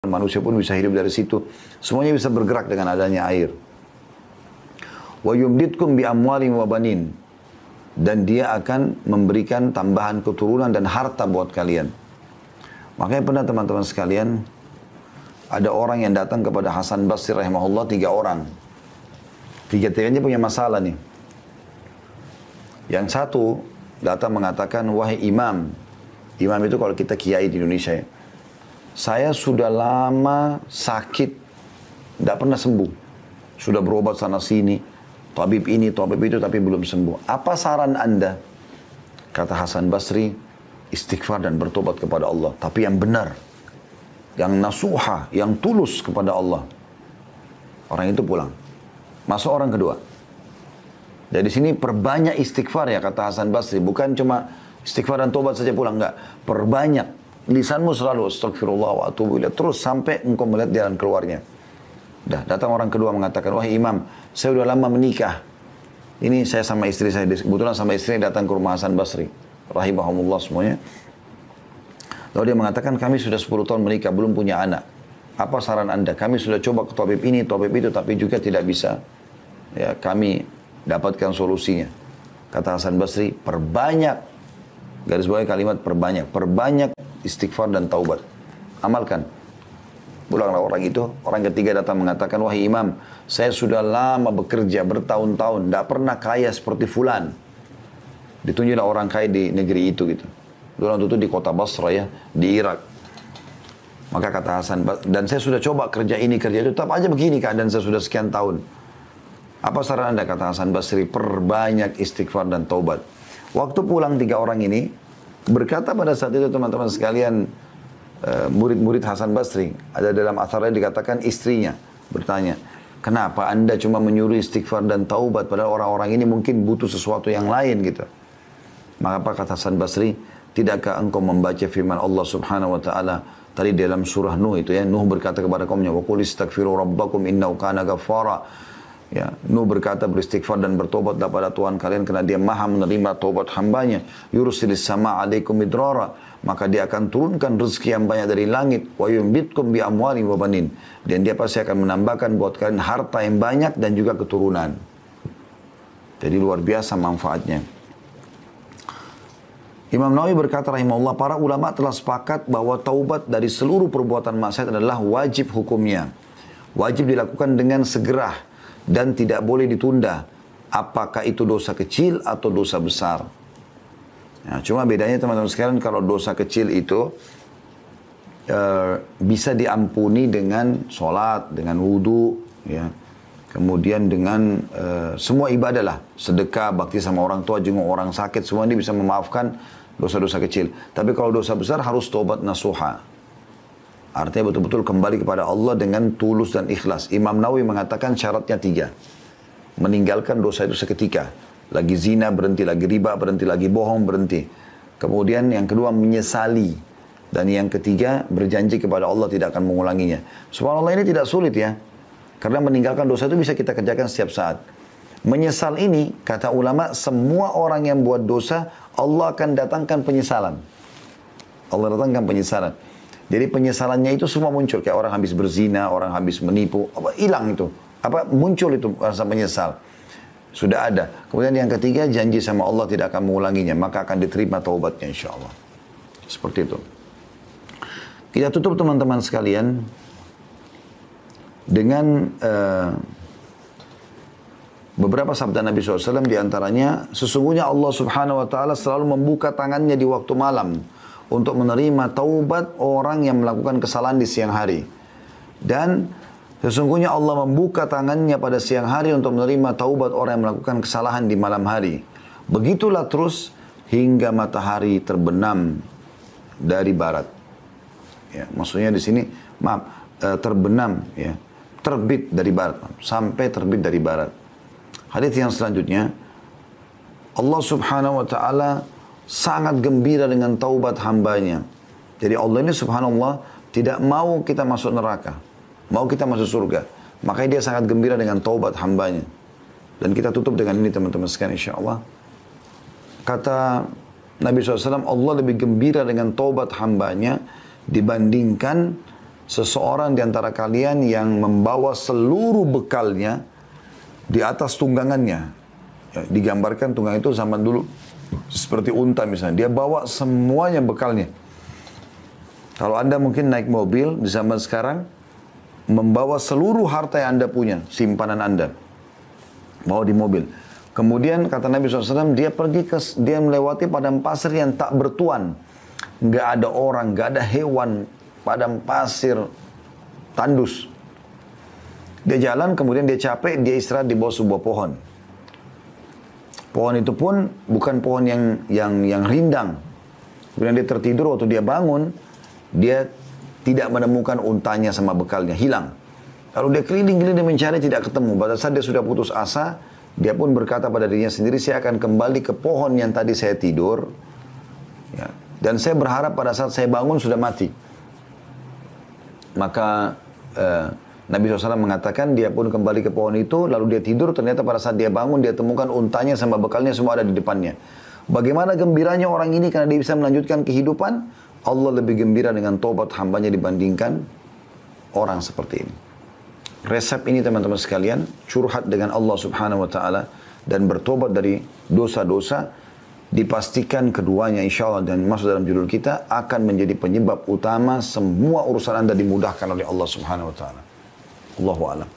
manusia pun bisa hidup dari situ. Semuanya bisa bergerak dengan adanya air. Wa yumditkum bi amwalin wa banin. Dan dia akan memberikan tambahan keturunan dan harta buat kalian. Makanya pernah teman-teman sekalian, ada orang yang datang kepada Hasan Basri rahimahullah, 3 orang. Tiga-tiganya punya masalah nih. Yang satu datang mengatakan, wahai imam. Imam itu kalau kita kiai di Indonesia ya. Saya sudah lama sakit, tidak pernah sembuh. Sudah berobat sana sini, tabib ini, tabib itu, tapi belum sembuh. Apa saran Anda? Kata Hasan Basri, istighfar dan bertobat kepada Allah. Tapi yang benar, yang nasuha, yang tulus kepada Allah. Orang itu pulang. Masuk orang kedua. Dari sini perbanyak istighfar ya, kata Hasan Basri. Bukan cuma istighfar dan tobat saja pulang, enggak. Perbanyak. Lisanmu selalu astagfirullah wa atubu ilaih terus sampai engkau melihat jalan keluarnya. Dah, datang orang kedua mengatakan, wahai imam, saya sudah lama menikah. Ini saya sama istri saya, kebetulan sama istri datang ke rumah Hasan Basri, rahimahumullah semuanya. Lalu dia mengatakan, kami sudah 10 tahun menikah, belum punya anak. Apa saran Anda? Kami sudah coba ke tabib ini, tabib itu, tapi juga tidak bisa. Ya, kami dapatkan solusinya. Kata Hasan Basri, perbanyak, garis bawah kalimat perbanyak istighfar dan taubat. Amalkan. Pulanglah orang itu. Orang ketiga datang mengatakan, wahai imam, saya sudah lama bekerja bertahun-tahun, tidak pernah kaya seperti fulan. Ditunjuklah orang kaya di negeri itu gitu. Orang itu di kota Basra ya, di Irak. Maka kata Hasan, dan saya sudah coba kerja ini, kerja itu, tetap aja begini keadaan saya sudah sekian tahun. Apa saran Anda? Kata Hasan Basri, perbanyak istighfar dan taubat. Waktu pulang 3 orang ini, berkata pada saat itu teman-teman sekalian, murid-murid Hasan Basri, ada dalam atharnya dikatakan istrinya bertanya, kenapa Anda cuma menyuruh istighfar dan taubat padahal orang-orang ini mungkin butuh sesuatu yang lain gitu. Maka apa kata Hasan Basri, tidakkah engkau membaca firman Allah Subhanahu wa taala tadi dalam surah Nuh itu ya, Nuh berkata kepada kaumnya, wa qul istaghfiru rabbakum innahu kana ghaffara. Ya, Nuh berkata beristighfar dan bertobatlah pada Tuhan kalian karena dia maha menerima taubat hambanya. Yursilis sama alaikum midrara. Maka dia akan turunkan rezeki yang banyak dari langit. Wa yumbitkum bi amwalin wa banin. Dan dia pasti akan menambahkan buat kalian harta yang banyak dan juga keturunan. Jadi luar biasa manfaatnya. Imam Nawawi berkata rahimahullah, para ulama telah sepakat bahwa taubat dari seluruh perbuatan maksiat adalah wajib hukumnya. Wajib dilakukan dengan segera dan tidak boleh ditunda, apakah itu dosa kecil atau dosa besar. Nah, cuma bedanya teman-teman sekalian, kalau dosa kecil itu bisa diampuni dengan sholat, dengan wudhu, ya. Kemudian dengan semua ibadah lah, sedekah, bakti sama orang tua, jenguk orang sakit, semua ini bisa memaafkan dosa-dosa kecil. Tapi kalau dosa besar harus tobat nasuha. Artinya betul-betul kembali kepada Allah dengan tulus dan ikhlas. Imam Nawawi mengatakan syaratnya 3. Meninggalkan dosa itu seketika. Lagi zina berhenti, lagi riba berhenti, lagi bohong berhenti. Kemudian yang kedua menyesali. Dan yang ketiga berjanji kepada Allah tidak akan mengulanginya. Subhanallah, ini tidak sulit ya. Karena meninggalkan dosa itu bisa kita kerjakan setiap saat. Menyesal ini, kata ulama, semua orang yang buat dosa, Allah akan datangkan penyesalan. Allah datangkan penyesalan. Jadi penyesalannya itu semua muncul. Kayak orang habis berzina, orang habis menipu. Hilang itu. Muncul itu rasa menyesal. Sudah ada. Kemudian yang ketiga, janji sama Allah tidak akan mengulanginya. Maka akan diterima taubatnya insya Allah. Seperti itu. Kita tutup teman-teman sekalian dengan beberapa sabda Nabi SAW. Diantaranya, sesungguhnya Allah Subhanahu Wa Taala selalu membuka tangannya di waktu malam untuk menerima taubat orang yang melakukan kesalahan di siang hari. Dan sesungguhnya Allah membuka tangannya pada siang hari untuk menerima taubat orang yang melakukan kesalahan di malam hari. Begitulah terus hingga matahari terbenam dari barat. Ya, maksudnya di sini, terbenam, ya, terbit dari barat, sampai terbit dari barat. Hadits yang selanjutnya, Allah Subhanahu Wa Taala sangat gembira dengan taubat hambanya. Jadi Allah ini subhanallah tidak mau kita masuk neraka, mau kita masuk surga. Makanya dia sangat gembira dengan taubat hambanya. Dan kita tutup dengan ini teman-teman sekalian insyaAllah. Kata Nabi SAW, Allah lebih gembira dengan taubat hambanya dibandingkan seseorang di antara kalian yang membawa seluruh bekalnya di atas tunggangannya. Ya, digambarkan tunggang itu zaman dulu seperti unta misalnya. Dia bawa semuanya bekalnya. Kalau Anda mungkin naik mobil di zaman sekarang, membawa seluruh harta yang Anda punya, simpanan Anda, bawa di mobil. Kemudian kata Nabi SAW, dia melewati padang pasir yang tak bertuan. Nggak ada orang, nggak ada hewan, padang pasir tandus. Dia jalan, kemudian dia capek, dia istirahat di bawah sebuah pohon. Pohon itu pun bukan pohon yang rindang. Kemudian dia tertidur, waktu dia bangun, dia tidak menemukan untanya sama bekalnya, hilang. Lalu dia keliling-keliling mencari, tidak ketemu. Pada saat dia sudah putus asa, dia pun berkata pada dirinya sendiri, saya akan kembali ke pohon yang tadi saya tidur. Ya. Dan saya berharap pada saat saya bangun sudah mati. Maka Nabi SAW mengatakan dia pun kembali ke pohon itu, lalu dia tidur, ternyata pada saat dia bangun, dia temukan untanya sama bekalnya semua ada di depannya. Bagaimana gembiranya orang ini karena dia bisa melanjutkan kehidupan? Allah lebih gembira dengan tobat hambanya dibandingkan orang seperti ini. Resep ini teman-teman sekalian, curhat dengan Allah Subhanahu wa Ta'ala dan bertobat dari dosa-dosa, dipastikan keduanya insya Allah dan masuk dalam judul kita akan menjadi penyebab utama semua urusan Anda dimudahkan oleh Allah Subhanahu wa Ta'ala. Allahu a'lam.